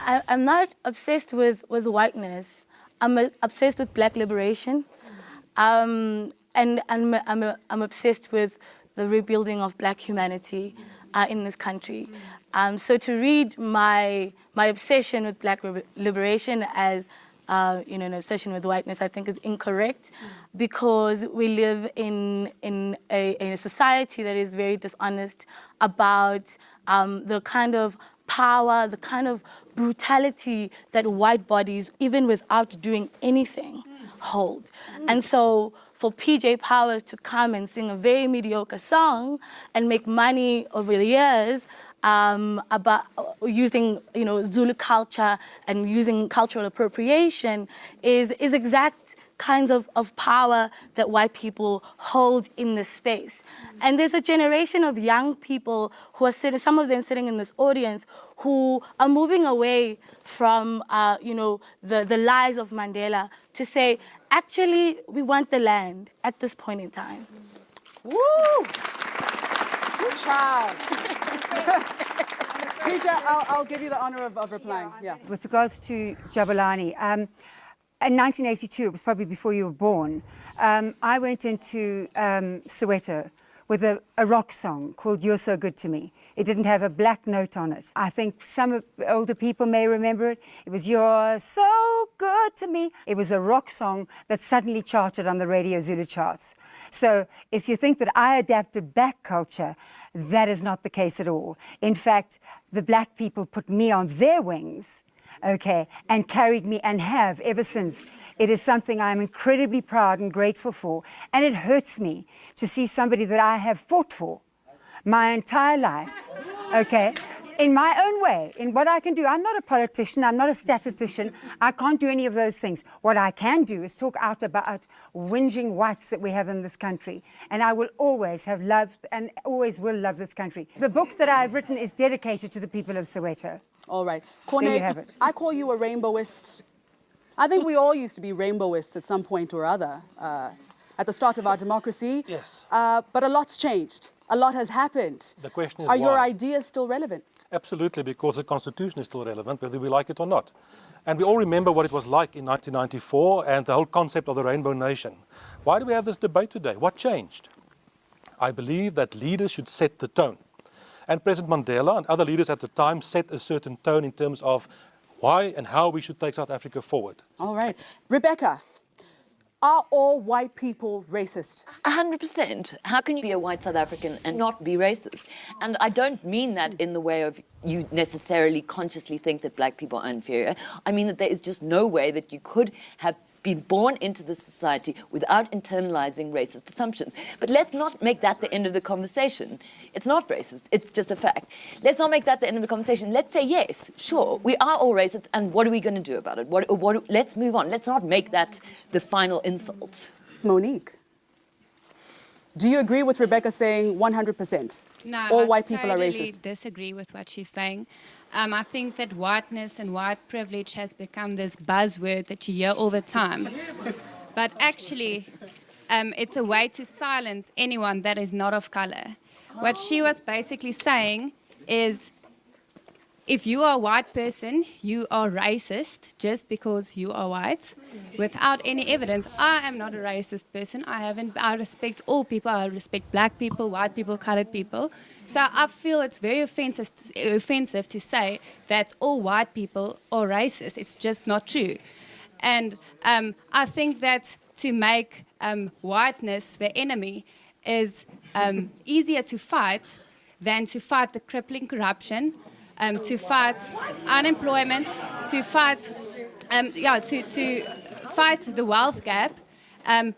I'm not obsessed with whiteness. I'm obsessed with Black liberation. And I'm obsessed with the rebuilding of Black humanity in this country. So to read my obsession with Black liberation as an obsession with whiteness, I think is incorrect, because we live in a society that is very dishonest about the kind of power, the kind of brutality that white bodies, even without doing anything, hold. And so for PJ Powers to come and sing a very mediocre song and make money over the years about using Zulu culture and using cultural appropriation is exact kinds of power that white people hold in this space. And there's a generation of young people who are sitting, some of them sitting in this audience, who are moving away from the lies of Mandela to say, actually, we want the land at this point in time. Woo! Good child. PJ, I'll give you the honor of replying. Yeah. With regards to Jabulani, in 1982, it was probably before you were born, I went into Soweto with a rock song called You're So Good to Me. It didn't have a black note on it. I think some of the older people may remember it. It was You're So Good to Me. It was a rock song that suddenly charted on the Radio Zulu charts. So if you think that I adapted Black culture, that is not the case at all. In fact, the Black people put me on their wings, okay, and carried me, and have ever since. It is something I'm incredibly proud and grateful for. And it hurts me to see somebody that I have fought for my entire life, okay, in my own way, in what I can do. I'm not a politician, I'm not a statistician, I can't do any of those things. What I can do is talk out about whinging whites that we have in this country. And I will always have loved and always will love this country. The book that I've written is dedicated to the people of Soweto. All right. There you have it. I call you a rainbowist. I think we all used to be rainbowists at some point or other, at the start of our democracy. Yes. But a lot's changed. A lot has happened. The question is Are why? your ideas still relevant? Absolutely, because the Constitution is still relevant, whether we like it or not. And we all remember what it was like in 1994 and the whole concept of the Rainbow Nation. Why do we have this debate today? What changed? I believe that leaders should set the tone. And President Mandela and other leaders at the time set a certain tone in terms of why and how we should take South Africa forward. All right. Rebecca, are all white people racist? 100%. How can you be a white South African and not be racist? And I don't mean that in the way of you necessarily consciously think that Black people are inferior. I mean that there is just no way that you could have been born into this society without internalizing racist assumptions. But let's not make that the end of the conversation. It's not racist, it's just a fact. Let's not make that the end of the conversation. Let's say, yes, sure, we are all racist, and what are we going to do about it? Let's move on. Let's not make that the final insult. Monique, do you agree with Rebecca saying 100%? No, all I white people are totally racist. disagree with what she's saying. I think that whiteness and white privilege has become this buzzword that you hear all the time. But actually, it's a way to silence anyone that is not of color. What she was basically saying is, if you are a white person, you are racist just because you are white, without any evidence. I am not a racist person. I respect all people. I respect Black people, white people, colored people. So I feel it's very offensive to say that all white people are racist. It's just not true. And I think that to make whiteness the enemy is easier to fight than to fight the crippling corruption, to fight unemployment, to fight, to fight the wealth gap,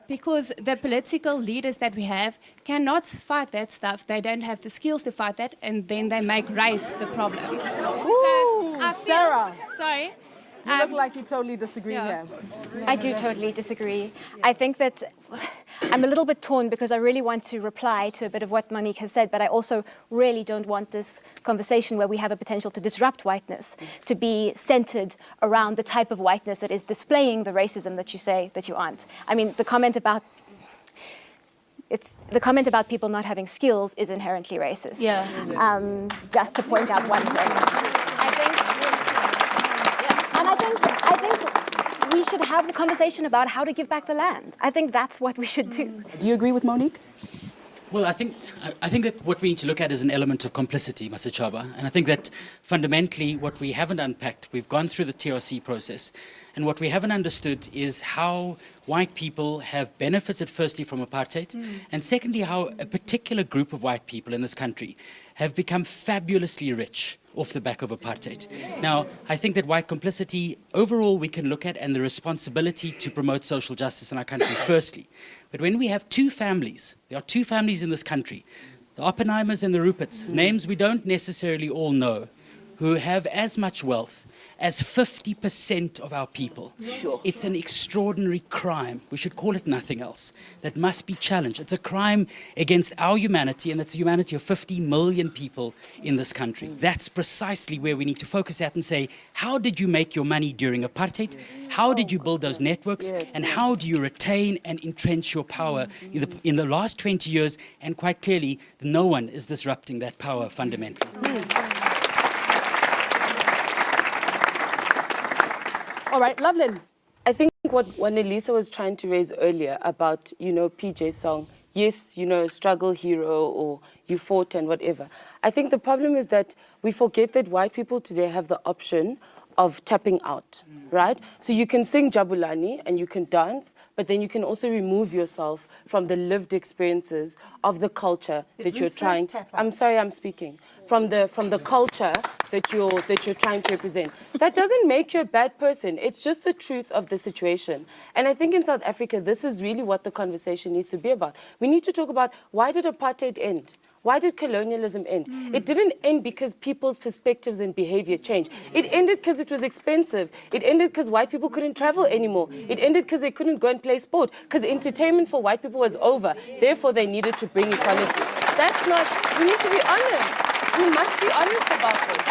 because the political leaders that we have cannot fight that stuff. They don't have the skills to fight that, and then they make race the problem. Ooh, so Sarah. Sorry. You look like you totally disagree here. I do totally disagree. I think that I'm a little bit torn because I really want to reply to a bit of what Monique has said, but I also really don't want this conversation where we have a potential to disrupt whiteness to be centered around the type of whiteness that is displaying the racism that you say that you aren't. I mean, the comment about people not having skills is inherently racist. Yeah. Just to point out one thing. I think should have the conversation about how to give back the land. I think that's what we should do. Do you agree with Monique? Well, I think that what we need to look at is an element of complicity, Mr. Chaba. And I think that fundamentally what we haven't unpacked, we've gone through the TRC process, and what we haven't understood is how white people have benefited firstly from apartheid, and secondly how a particular group of white people in this country have become fabulously rich off the back of apartheid. Now, I think that white complicity, overall, we can look at, and the responsibility to promote social justice in our country, firstly. But when we have two families, there are two families in this country, the Oppenheimers and the Ruperts, names we don't necessarily all know, who have as much wealth as 50% of our people. It's an extraordinary crime. We should call it nothing else. That must be challenged. It's a crime against our humanity, and it's a humanity of 50 million people in this country. That's precisely where we need to focus at and say, how did you make your money during apartheid? How did you build those networks? And how do you retain and entrench your power in the last 20 years? And quite clearly, no one is disrupting that power fundamentally. All right, Loveland. I think what Elisa was trying to raise earlier about, PJ's song, yes, struggle hero or you fought and whatever. I think the problem is that we forget that white people today have the option of tapping out, right? So you can sing Jabulani and you can dance, but then you can also remove yourself from the lived experiences of the culture that you're trying. I'm sorry, I'm speaking. From the culture that you're trying to represent. That doesn't make you a bad person. It's just the truth of the situation. And I think in South Africa, this is really what the conversation needs to be about. We need to talk about, why did apartheid end? Why did colonialism end? It didn't end because people's perspectives and behavior changed. It ended because it was expensive. It ended because white people couldn't travel anymore. It ended because they couldn't go and play sport, because entertainment for white people was over. Therefore, they needed to bring equality. That's not, we need to be honest. We must be honest about this.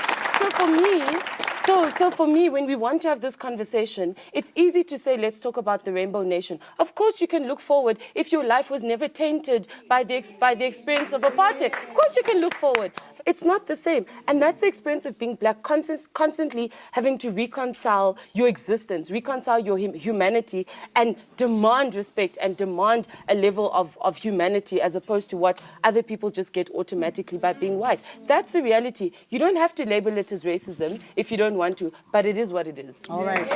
So for me, when we want to have this conversation, it's easy to say, let's talk about the Rainbow Nation. Of course, you can look forward if your life was never tainted by the experience of apartheid. Of course, you can look forward. It's not the same. And that's the experience of being black, constantly having to reconcile your existence, reconcile your humanity, and demand respect and demand a level of humanity as opposed to what other people just get automatically by being white. That's the reality. You don't have to label it as racism if you don't want to, but it is what it is. All right. We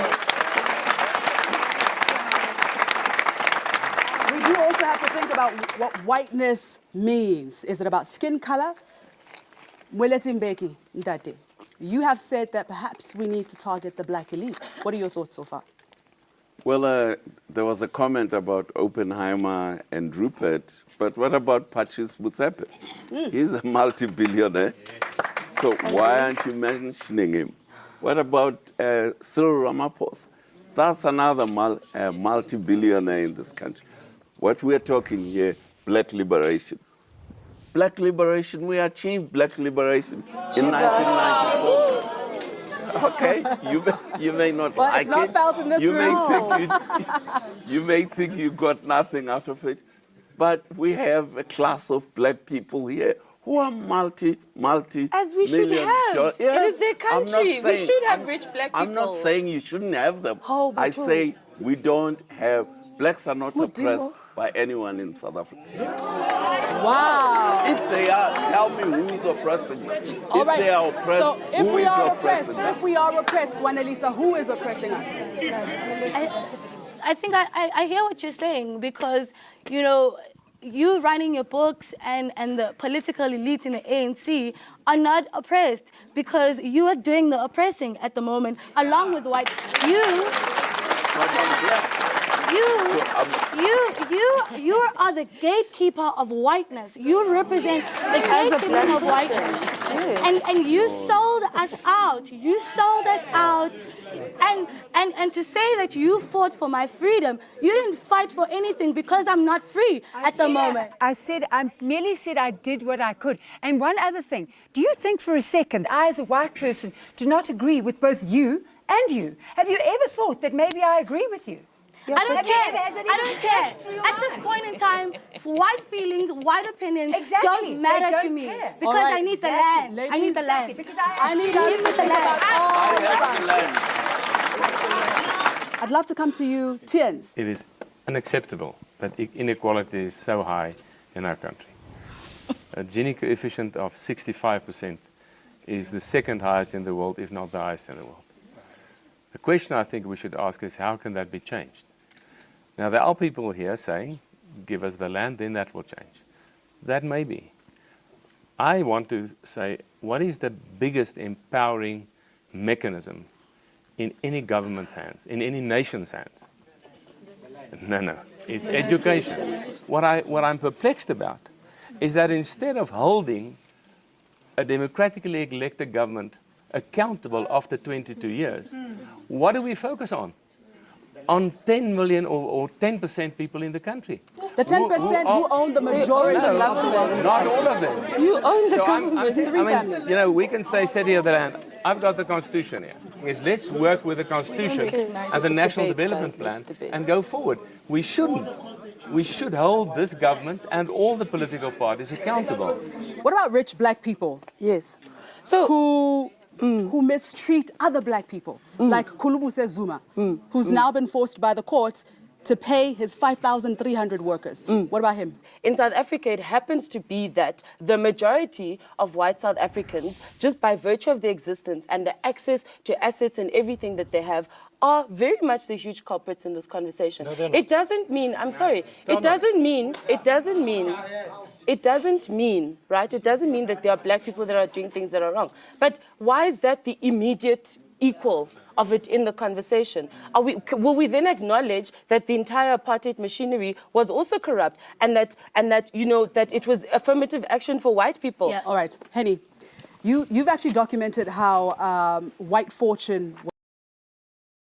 do also have to think about what whiteness means. Is it about skin color? Mbeki, Ndate, you have said that perhaps we need to target the black elite. What are your thoughts so far? Well, there was a comment about Oppenheimer and Rupert, but what about Patrice Motsepe? He's a multi-billionaire. So why aren't you mentioning him? What about Cyril Ramaphosa? That's another multi-billionaire in this country. What we're talking here, black liberation. Black liberation, we achieved black liberation in 1994. Okay, you may not like it's not it. felt in this room. You may think you got nothing out of it, but we have a class of black people here who are multi As we should have. Yes, it is their country. We should have rich black people. I'm not saying you shouldn't have them. Oh, I say we don't have, blacks are not oppressed by anyone in South Africa. Wow. If they are, tell me who's oppressing them. All If right. they are oppressed, so if who we is are oppressing them? if we are oppressed, Wanelisa, who is oppressing us? I think I hear what you're saying, because, you writing your books and the political elites in the ANC are not oppressed, because you are doing the oppressing at the moment, along with white. You are the gatekeeper of whiteness. You represent the gatekeeper of whiteness. Yes. And you sold us out. You sold us out. And to say that you fought for my freedom, you didn't fight for anything, because I'm not free at the moment. I merely said I did what I could. And one other thing, do you think for a second, I as a white person do not agree with both you and you? Have you ever thought that maybe I agree with you? I don't care. I don't care. At this point in time, white feelings, white opinions don't matter to me, because right. I need the land. Ladies, I need the land. Because I need us to think about all of us. I'd love to come to you, Tiens. It is unacceptable that inequality is so high in our country. A Gini coefficient of 65% is the second highest in the world, if not the highest in the world. The question I think we should ask is, how can that be changed? Now, there are people here saying, give us the land, then that will change. That may be. I want to say, what is the biggest empowering mechanism in any government's hands, in any nation's hands? No, it's education. What I'm perplexed about is that instead of holding a democratically elected government accountable after 22 years, what do we focus on? On 10 million or 10% people in the country. The 10% who own the majority of the wealth. Not all of them. You own the So government. Three families. you know, we can say, city of the land, I've got the Constitution here. Yes, let's work with the Constitution and the National Development Plan and go forward. We shouldn't. We should hold this government and all the political parties accountable. What about rich black people Yes. So who mistreat other black people, like Kulubuse Zuma, who's now been forced by the courts to pay his 5,300 workers? What about him? in South Africa, it happens to be that the majority of white South Africans, just by virtue of their existence and the access to assets and everything that they have, are very much the huge culprits in this conversation. No, they're not. It doesn't mean, I'm sorry, it doesn't mean, right? It doesn't mean that there are black people that are doing things that are wrong. But why is that the immediate equal of it in the conversation? Will we then acknowledge that the entire apartheid machinery was also corrupt and that that it was affirmative action for white people? Yeah. All right, Henny, you've actually documented how white fortune